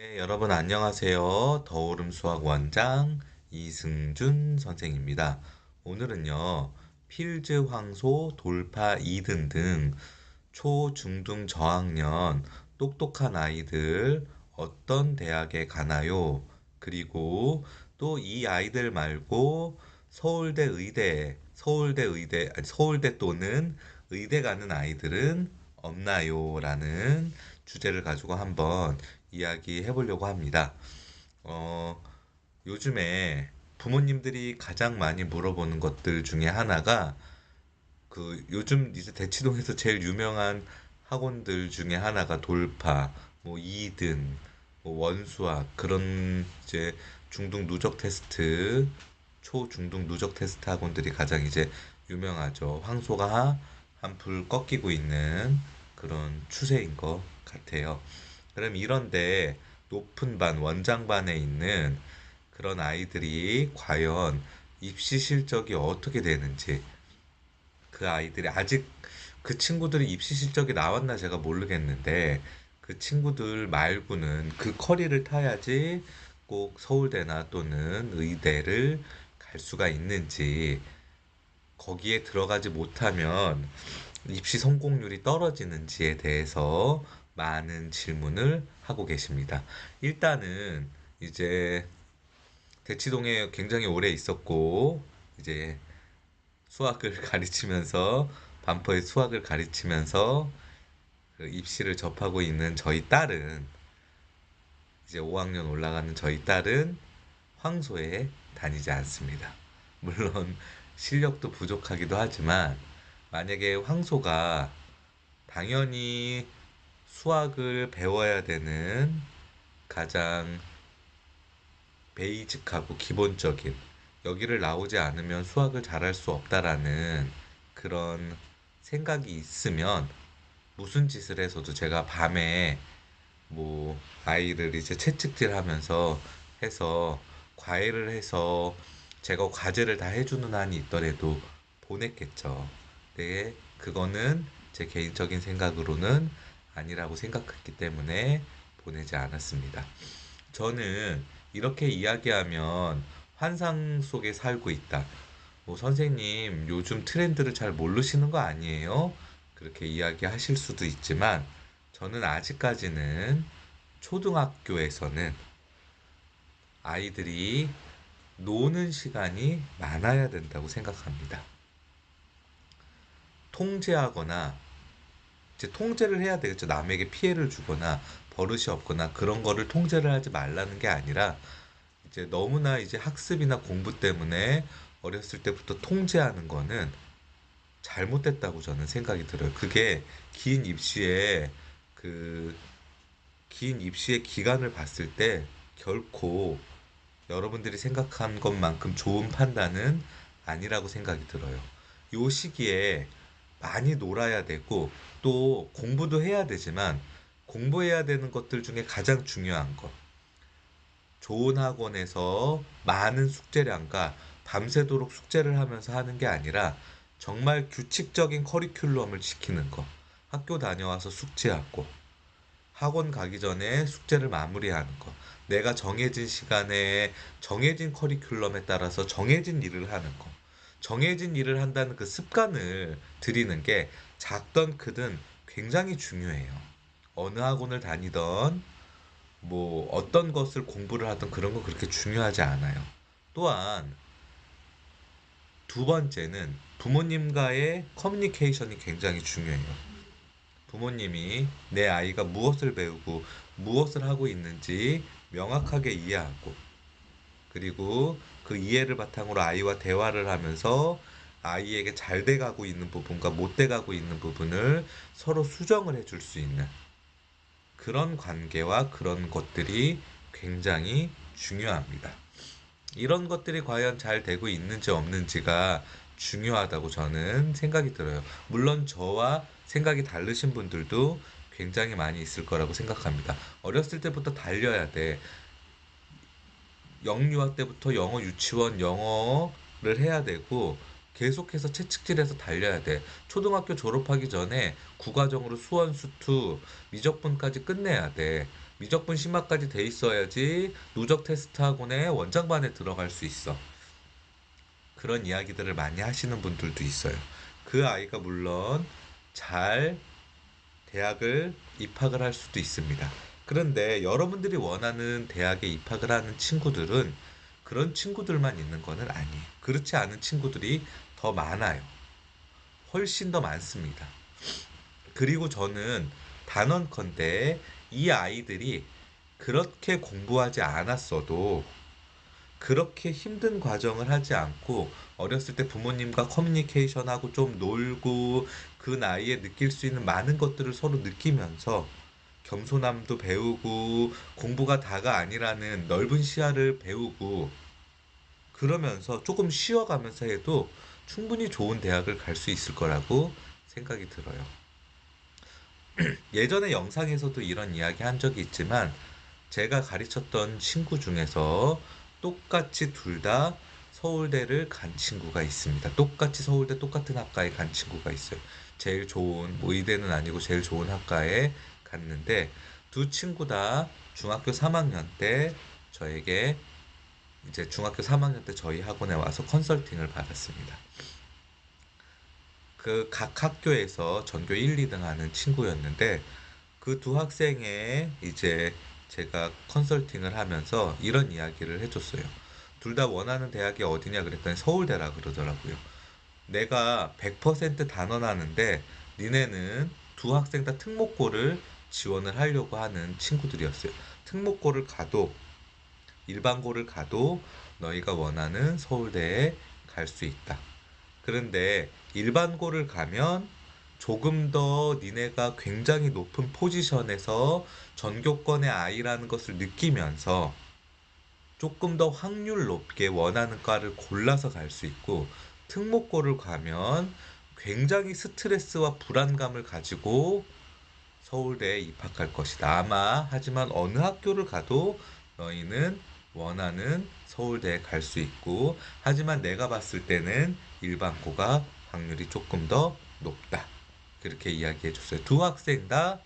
네, 여러분 안녕하세요. 더오름 수학 원장 이승준 선생입니다. 오늘은요, 필즈 황소 돌파 2등 등 초, 중, 등 저학년 똑똑한 아이들 어떤 대학에 가나요? 그리고 또 이 아이들 말고 서울대 또는 의대 가는 아이들은 없나요? 라는 주제를 가지고 한번 이야기해 보려고 합니다. 어, 요즘에 부모님들이 가장 많이 물어보는 것들 중에 하나가 그 요즘 이제 대치동에서 제일 유명한 학원들 중에 하나가 돌파, 뭐 이든, 뭐 원수학 그런 이제 중등 누적 테스트, 초 중등 누적 테스트 학원들이 가장 이제 유명하죠. 황소가 한풀 꺾이고 있는 그런 추세인 것 같아요. 그럼 이런데 높은 반, 원장반에 있는 그런 아이들이 과연 입시 실적이 어떻게 되는지 그 아이들이 아직 그 친구들이 입시 실적이 나왔나 제가 모르겠는데 그 친구들 말고는 그 커리를 타야지 꼭 서울대나 또는 의대를 갈 수가 있는지 거기에 들어가지 못하면 입시 성공률이 떨어지는지에 대해서 많은 질문을 하고 계십니다. 일단은 이제 대치동에 굉장히 오래 있었고 이제 수학을 가르치면서 반포의 수학을 가르치면서 그 입시를 접하고 있는 저희 딸은 이제 5학년 올라가는 저희 딸은 황소에 다니지 않습니다. 물론 실력도 부족하기도 하지만 만약에 황소가 당연히 수학을 배워야 되는 가장 베이직하고 기본적인 여기를 나오지 않으면 수학을 잘할 수 없다라는 그런 생각이 있으면 무슨 짓을 해서도 제가 밤에 뭐 아이를 이제 채찍질 하면서 해서 과외를 해서 제가 과제를 다 해주는 한이 있더라도 보냈겠죠. 네, 그거는 제 개인적인 생각으로는 아니라고 생각했기 때문에 보내지 않았습니다. 저는 이렇게 이야기하면 환상 속에 살고 있다. 뭐 선생님 요즘 트렌드를 잘 모르시는 거 아니에요? 그렇게 이야기하실 수도 있지만 저는 아직까지는 초등학교에서는 아이들이 노는 시간이 많아야 된다고 생각합니다. 통제하거나 이제 통제를 해야 되겠죠. 남에게 피해를 주거나 버릇이 없거나 그런 거를 통제를 하지 말라는 게 아니라 이제 너무나 이제 학습이나 공부 때문에 어렸을 때부터 통제하는 거는 잘못됐다고 저는 생각이 들어요. 그게 긴 입시에 그 긴 입시의 기간을 봤을 때 결코 여러분들이 생각한 것만큼 좋은 판단은 아니라고 생각이 들어요. 요 시기에 많이 놀아야 되고 또 공부도 해야 되지만 공부해야 되는 것들 중에 가장 중요한 것. 좋은 학원에서 많은 숙제량과 밤새도록 숙제를 하면서 하는 게 아니라 정말 규칙적인 커리큘럼을 지키는 거. 학교 다녀와서 숙제하고 학원 가기 전에 숙제를 마무리하는 거. 내가 정해진 시간에 정해진 커리큘럼에 따라서 정해진 일을 하는 거. 정해진 일을 한다는 그 습관을 들이는 게 작든 크든 굉장히 중요해요. 어느 학원을 다니던 뭐 어떤 것을 공부를 하든 그런 거 그렇게 중요하지 않아요. 또한 두 번째는 부모님과의 커뮤니케이션이 굉장히 중요해요. 부모님이 내 아이가 무엇을 배우고 무엇을 하고 있는지 명확하게 이해하고 그리고 그 이해를 바탕으로 아이와 대화를 하면서 아이에게 잘 돼가고 있는 부분과 못 돼가고 있는 부분을 서로 수정을 해줄 수 있는 그런 관계와 그런 것들이 굉장히 중요합니다. 이런 것들이 과연 잘 되고 있는지 없는지가 중요하다고 저는 생각이 들어요. 물론 저와 생각이 다르신 분들도 굉장히 많이 있을 거라고 생각합니다. 어렸을 때부터 달려야 돼. 영유아 때부터 영어 유치원 영어를 해야 되고 계속해서 채찍질해서 달려야 돼. 초등학교 졸업하기 전에 국가적으로 수원 수투 미적분까지 끝내야 돼. 미적분 심화까지 돼 있어야지 누적 테스트 학원에 원장반에 들어갈 수 있어. 그런 이야기들을 많이 하시는 분들도 있어요. 그 아이가 물론 잘 대학을 입학을 할 수도 있습니다. 그런데 여러분들이 원하는 대학에 입학을 하는 친구들은 그런 친구들만 있는 거는 아니에요. 그렇지 않은 친구들이 더 많아요. 훨씬 더 많습니다. 그리고 저는 단언컨대 이 아이들이 그렇게 공부하지 않았어도 그렇게 힘든 과정을 하지 않고 어렸을 때 부모님과 커뮤니케이션하고 좀 놀고 그 나이에 느낄 수 있는 많은 것들을 서로 느끼면서 겸손함도 배우고 공부가 다가 아니라는 넓은 시야를 배우고 그러면서 조금 쉬어가면서 해도 충분히 좋은 대학을 갈 수 있을 거라고 생각이 들어요. 예전에 영상에서도 이런 이야기 한 적이 있지만 제가 가르쳤던 친구 중에서 똑같이 둘 다 서울대를 간 친구가 있습니다. 똑같이 서울대 똑같은 학과에 간 친구가 있어요. 제일 좋은, 뭐 의대는 아니고 제일 좋은 학과에 갔는데 두 친구 다 중학교 3학년 때 저에게 이제 중학교 3학년 때 저희 학원에 와서 컨설팅을 받았습니다. 그 각 학교에서 전교 1, 2등 하는 친구였는데 그 두 학생의 이제 제가 컨설팅을 하면서 이런 이야기를 해줬어요. 둘 다 원하는 대학이 어디냐 그랬더니 서울대라 그러더라고요. 내가 100% 단언하는데 니네는 두 학생 다 특목고를 지원을 하려고 하는 친구들이었어요. 특목고를 가도 일반고를 가도 너희가 원하는 서울대에 갈 수 있다. 그런데 일반고를 가면 조금 더 니네가 굉장히 높은 포지션에서 전교권의 아이라는 것을 느끼면서 조금 더 확률 높게 원하는 과를 골라서 갈 수 있고 특목고를 가면 굉장히 스트레스와 불안감을 가지고 서울대에 입학할 것이다. 아마 하지만 어느 학교를 가도 너희는 원하는 서울대에 갈 수 있고 하지만 내가 봤을 때는 일반고가 확률이 조금 더 높다. 그렇게 이야기해 줬어요. 두 학생 다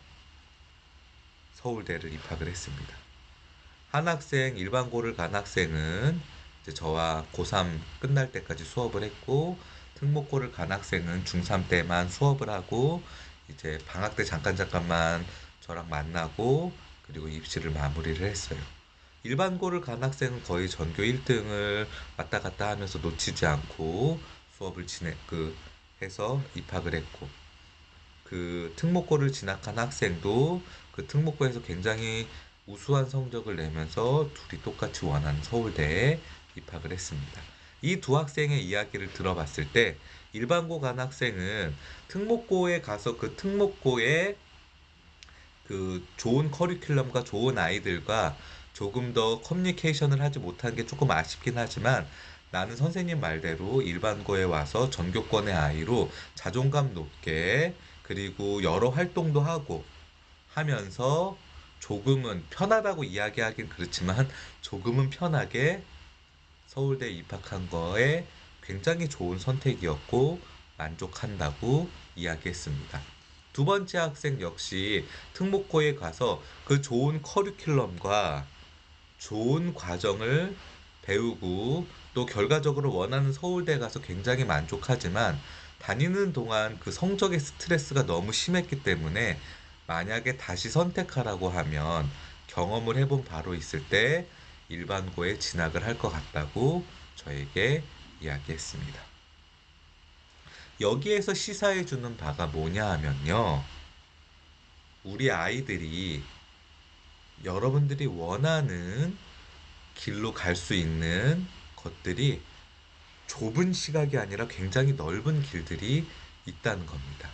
서울대를 입학을 했습니다. 한 학생 일반고를 간 학생은 이제 저와 고3 끝날 때까지 수업을 했고 특목고를 간 학생은 중3 때만 수업을 하고 이제 방학 때 잠깐만 저랑 만나고 그리고 입시를 마무리를 했어요. 일반고를 간 학생은 거의 전교 1등을 왔다 갔다 하면서 놓치지 않고 수업을 해서 입학을 했고 그 특목고를 진학한 학생도 그 특목고에서 굉장히 우수한 성적을 내면서 둘이 똑같이 원하는 서울대에 입학을 했습니다. 이 두 학생의 이야기를 들어봤을 때 일반고 간 학생은 특목고에 가서 그 특목고에 그 좋은 커리큘럼과 좋은 아이들과 조금 더 커뮤니케이션을 하지 못한 게 조금 아쉽긴 하지만 나는 선생님 말대로 일반고에 와서 전교권의 아이로 자존감 높게 그리고 여러 활동도 하고 하면서 조금은 편하다고 이야기하긴 그렇지만 조금은 편하게 서울대 입학한 거에 굉장히 좋은 선택이었고 만족한다고 이야기했습니다. 두 번째 학생 역시 특목고에 가서 그 좋은 커리큘럼과 좋은 과정을 배우고 또 결과적으로 원하는 서울대 가서 굉장히 만족하지만 다니는 동안 그 성적의 스트레스가 너무 심했기 때문에 만약에 다시 선택하라고 하면 경험을 해본 바로 있을 때 일반고에 진학을 할 것 같다고 저에게 이야기했습니다. 여기에서 시사해 주는 바가 뭐냐 하면요. 우리 아이들이 여러분들이 원하는 길로 갈 수 있는 것들이 좁은 시각이 아니라 굉장히 넓은 길들이 있다는 겁니다.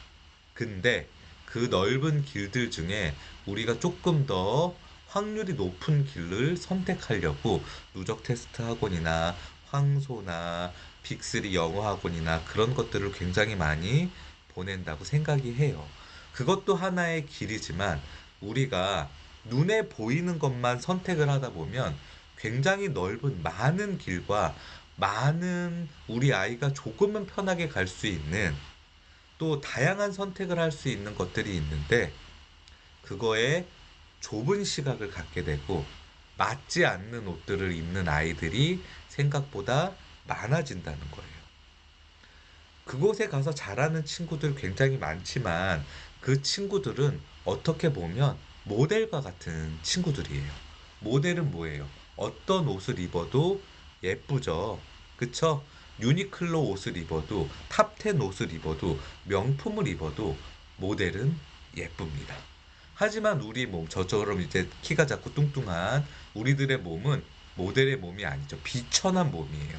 근데 그 넓은 길들 중에 우리가 조금 더 확률이 높은 길을 선택하려고 누적 테스트 학원이나 황소나 빅3 영어 학원이나 그런 것들을 굉장히 많이 보낸다고 생각이 해요. 그것도 하나의 길이지만 우리가 눈에 보이는 것만 선택을 하다 보면 굉장히 넓은 많은 길과 많은 우리 아이가 조금은 편하게 갈 수 있는 또 다양한 선택을 할 수 있는 것들이 있는데 그거에 좁은 시각을 갖게 되고 맞지 않는 옷들을 입는 아이들이 생각보다 많아진다는 거예요. 그곳에 가서 자라는 친구들 굉장히 많지만 그 친구들은 어떻게 보면 모델과 같은 친구들이에요. 모델은 뭐예요? 어떤 옷을 입어도 예쁘죠. 그쵸? 유니클로 옷을 입어도, 탑10 옷을 입어도, 명품을 입어도 모델은 예쁩니다. 하지만 우리 몸, 저처럼 이제 키가 작고 뚱뚱한 우리들의 몸은 모델의 몸이 아니죠. 비천한 몸이에요.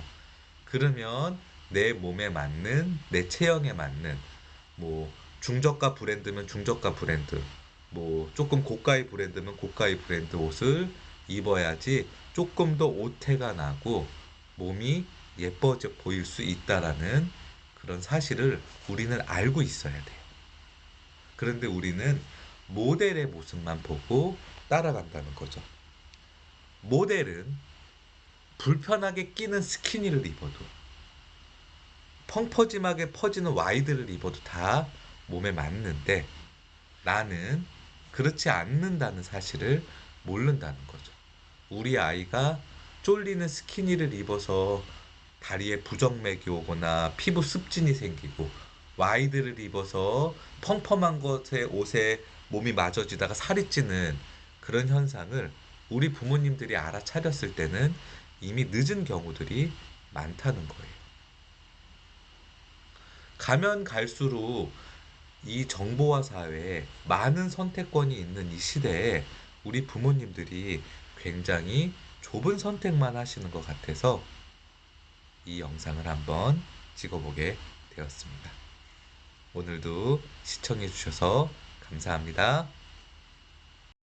그러면 내 몸에 맞는, 내 체형에 맞는, 뭐, 중저가 브랜드면 중저가 브랜드, 뭐, 조금 고가의 브랜드면 고가의 브랜드 옷을 입어야지 조금 더 오태가 나고 몸이 예뻐져 보일 수 있다라는 그런 사실을 우리는 알고 있어야 돼요. 그런데 우리는 모델의 모습만 보고 따라간다는 거죠. 모델은 불편하게 끼는 스키니를 입어도 펑퍼짐하게 퍼지는 와이드를 입어도 다 몸에 맞는데 나는 그렇지 않는다는 사실을 모른다는 거죠. 우리 아이가 쫄리는 스키니를 입어서 다리에 부정맥이 오거나 피부 습진이 생기고 와이드를 입어서 펑펑한 것에 옷에 몸이 맞아지다가 살이 찌는 그런 현상을 우리 부모님들이 알아차렸을 때는 이미 늦은 경우들이 많다는 거예요. 가면 갈수록 이 정보화 사회에 많은 선택권이 있는 이 시대에 우리 부모님들이 굉장히 좁은 선택만 하시는 것 같아서 이 영상을 한번 찍어보게 되었습니다. 오늘도 시청해 주셔서 감사합니다.